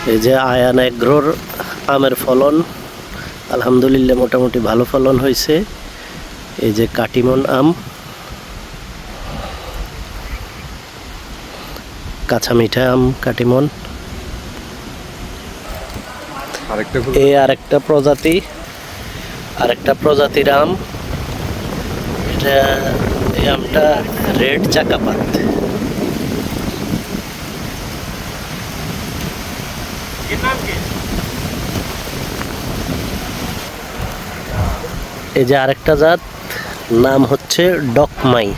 এই যে আয়ান এগ্রোর আমের ফলন আলহামদুলিল্লাহ মোটামুটি ভালো ফলন হয়েছে। এই যে কাটিমন আম, কাঁচা মিঠা আম কাটিমন। এই আরেকটা প্রজাতির আম, এটা এই আমটা রেড চাকাপাত। এই যে আরেকটা জাত, নাম হচ্ছে ডকমাই।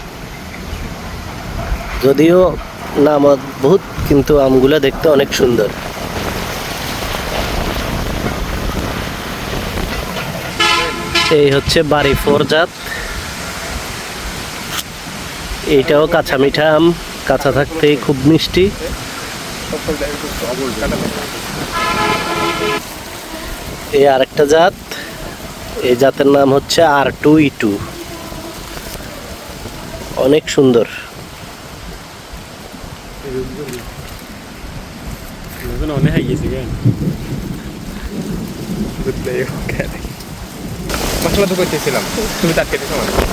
যদিও নাম অদ্ভুত কিন্তু আমগুলো দেখতে অনেক সুন্দর। এই হচ্ছে বাড়ি 4 জাত। এইটাও কাঁচা মিঠা আম, কাঁচা থাকতেই খুব মিষ্টি। এই আরেকটা জাত, এই জাতের নাম হচ্ছে R2E2, অনেক সুন্দর।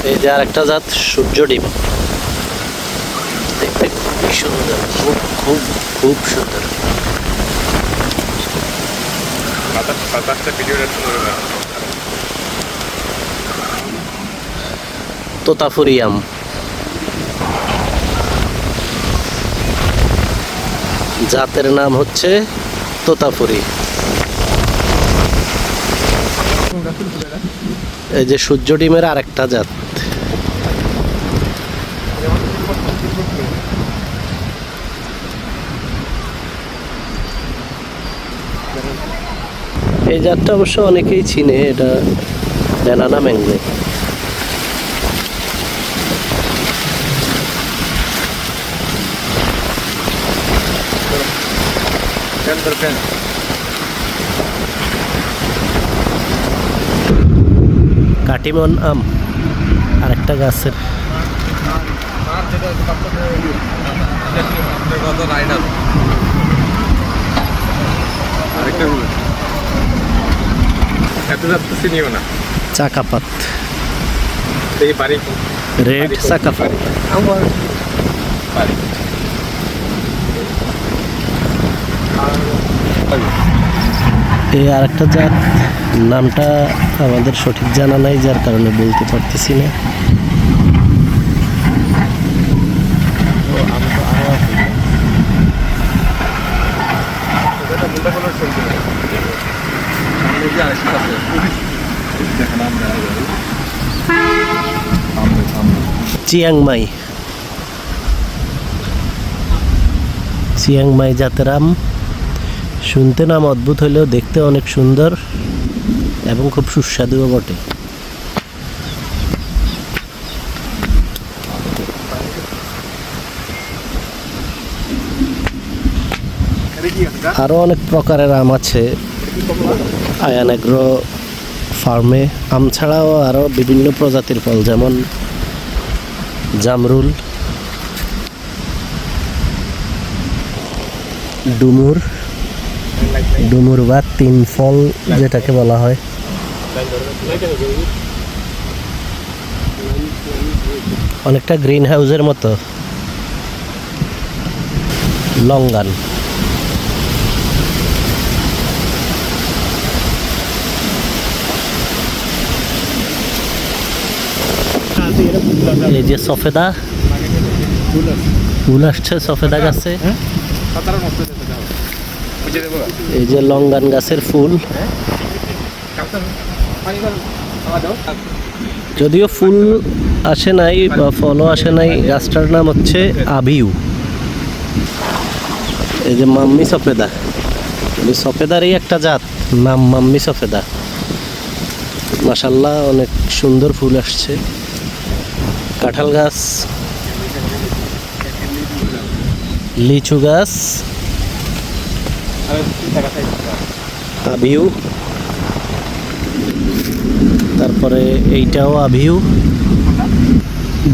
এই যে আরেকটা জাত সূর্য ডিম, দেখতে খুবই সুন্দর, খুব খুব খুব সুন্দর। তোতাপুরি আম, জাতের নাম হচ্ছে তোতাপুরি। এই যে সূর্য ডিমের আরেকটা জাত। এই জাতটা অবশ্য অনেকেই চিনে, এটা ব্যানানা ম্যাঙ্গো। কাটিমন আম আরেকটা গাছের। চাকাপাত, রেড চাকাপাত। এই আরেকটা জাত, নামটা আমাদের সঠিক জানা নাই, যার কারণে বলতে পারতেছি না। চিয়াংমাই জাতের আম, শুনতে নাম অদ্ভুত হলেও দেখতে অনেক সুন্দর এবং খুব সুস্বাদুও বটে। আরো অনেক প্রকারের আম আছে আয়ান এগ্রো ফার্মে। আম ছাড়াও আরো বিভিন্ন প্রজাতির ফল, যেমন জামরুল, ডুমুর বা 3 ফল যেটাকে বলা হয়। অনেকটা গ্রিন হাউসের মতো। লঙ্গান, এই যে সফেদা ফুল আসছে সফেদা গাছে। এই যে লঙ্গান গাছের ফুল, যদিও ফুল আসে নাই বা ফলও আসে নাই। গাছটার নাম হচ্ছে আভিউ। এই যে মাম্মি সফেদা, সফেদারই একটা জাত, নাম মাম্মি সফেদা। মাশাআল্লাহ অনেক সুন্দর ফুল আসছে। কাঁঠাল গাছ, লিচু গাছ, আভিউ, তারপরে এইটাও আভিউ,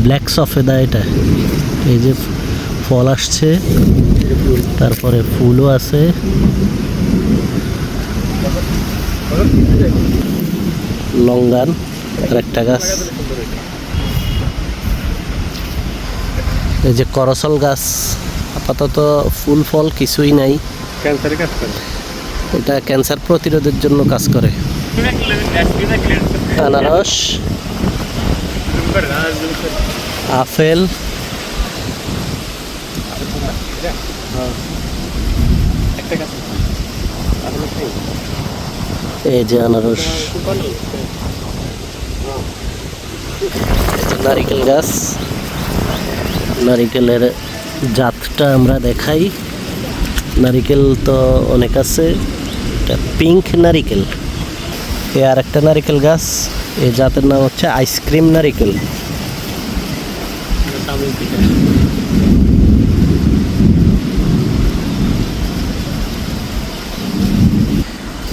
ব্ল্যাক সফেদা। এটা এই যে ফল আসছে। তারপরে ফুলও আছে। লঙ্গান আর একটা গাছ। এই যে করসল গাছ, আপাতত ফুল ফল কিছুই নাই। এটা ক্যান্সার প্রতিরোধের জন্য কাজ করে। আনারস, আপেল, এই যে আনারস, নারিকেল গাছ। নারিকেলের জাতটা আমরা দেখাই। নারিকেল তো অনেক আছে, এটা পিঙ্ক নারিকেল। এ আর একটা নারিকেল গাছ, এই জাতের নাম হচ্ছে আইসক্রিম নারিকেল।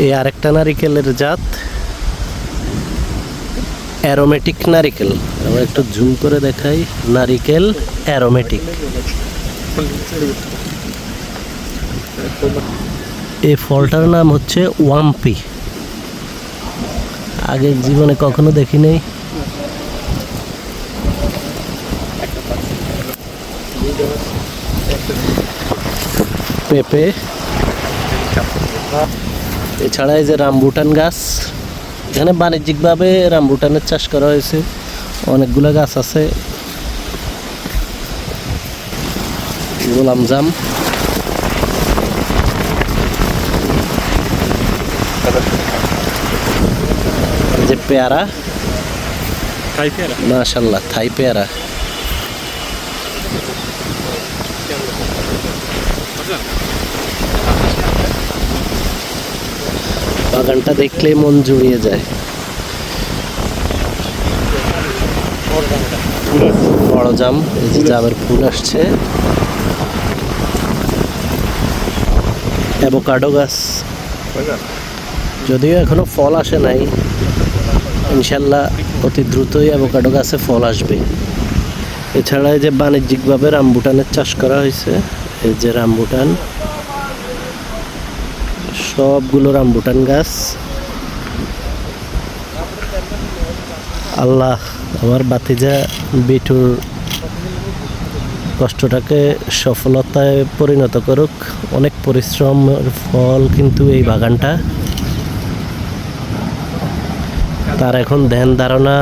এই আর একটা নারিকেলের জাত অ্যারোমেটিক নারিকেল। আমরা একটু জুম করে দেখাই, নারিকেল অ্যারোমেটিক। এই ফলটার নাম হচ্ছে ওয়াম্পি। আগের জীবনে কখনো দেখি নাই। পেঁপে, এছাড়া এই যে রামবুটান গাছ, এখানে বাণিজ্যিকভাবে রামবুটানের চাষ করা হয়েছে। অনেকগুলো গাছ আছে। গোলাপজাম, এই যে পেয়ারা, মাশাআল্লাহ থাই পেয়ারা। বাগানটা দেখলে মন জুড়িয়ে যায়। বড় জাম, এই যে জামের ফুল আসছে। অ্যাভোকাডো গাছ, যদিও এখনো ফল আসে নাই, ইনশাল্লাহ অতি দ্রুতই অ্যাভোকাডো গাছে ফল আসবে। এছাড়া এই যে বাণিজ্যিকভাবে রামবুটানের চাষ করা হয়েছে, এই যে রামবুটান, সবগুলো রামবুটান গাছ। আল্লাহ আমার বাতিজা বিটুর কষ্টটাকে সফলতায় পরিণত করুক। অনেক পরিশ্রমের ফল কিন্তু এই বাগানটা। তার এখন ধ্যান ধারণা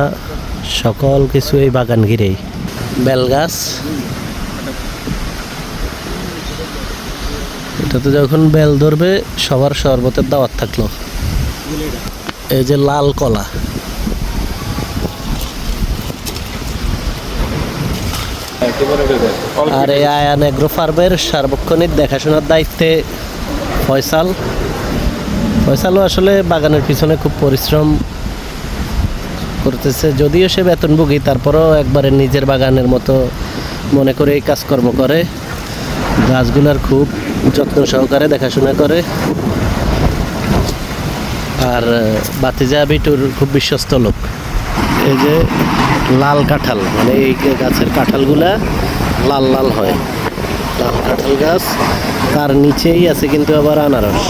সকল কিছু এই বাগান ঘিরেই। বেলগাছ, এটাতে যখন বেল ধরবে সবার শরবতের দাওয়াত থাকলো। এই যে লাল কলা, আর এই আয়ান এগ্রো ফার্মের সার্বক্ষণিক দেখাশোনার দায়িত্বে ফয়সাল। ফয়সালও আসলে বাগানের পিছনে খুব পরিশ্রম করতেছে, যদিও সে বেতনভোগী, তারপরেও একবারে নিজের বাগানের মতো মনে করে এই কাজকর্ম করে। গাছগুলোর খুব যত্ন সহকারে দেখাশোনা করে। আর বাতিজা বিটুর খুব বিশ্বস্ত লোক। এই যে লাল কাঁঠাল, মানে এই গাছের কাঁঠালগুলা লাল লাল হয়, লাল কাঁঠাল গাছ। তার নিচেই আছে কিন্তু আবার আনারস।